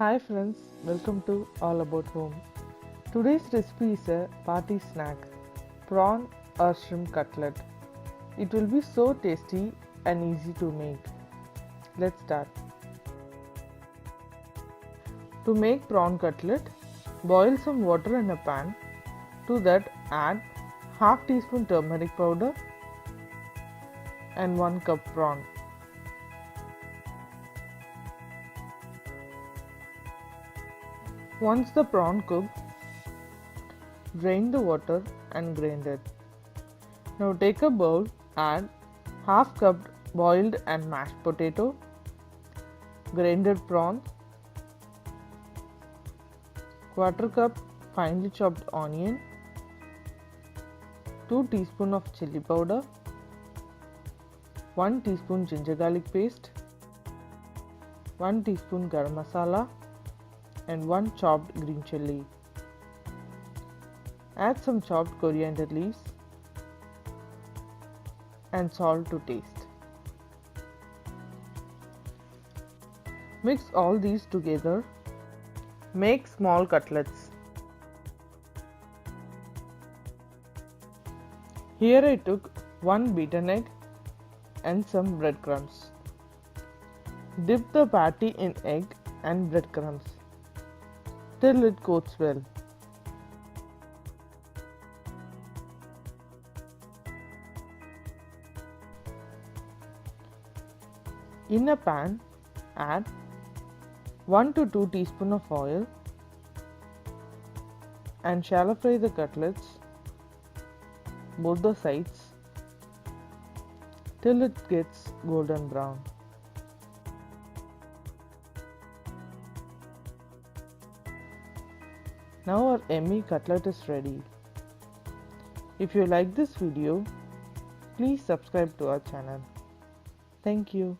Hi friends, welcome to All About Home. Today's recipe is a party snack, prawn or shrimp cutlet. It will be so tasty and easy to make. Let's start. To make prawn cutlet, boil some water in a pan. To that add half teaspoon turmeric powder and 1 cup prawn. Once the prawn cooked, drain the water and grind it. Now take a bowl, add half cup boiled and mashed potato, grinded prawn, quarter cup finely chopped onion, 2 teaspoon of chili powder, 1 teaspoon ginger garlic paste, 1 teaspoon garam masala and 1 chopped green chilli. Add some chopped coriander leaves and salt to taste. Mix all these together. Make small cutlets. Here I took 1 beaten egg and some breadcrumbs. Dip the patty in egg and breadcrumbs till it coats well. In a pan, add 1 to 2 teaspoons of oil and shallow fry the cutlets, both the sides, till it gets golden brown. Now our yummy cutlet is ready. If you like this video, please subscribe to our channel. Thank you.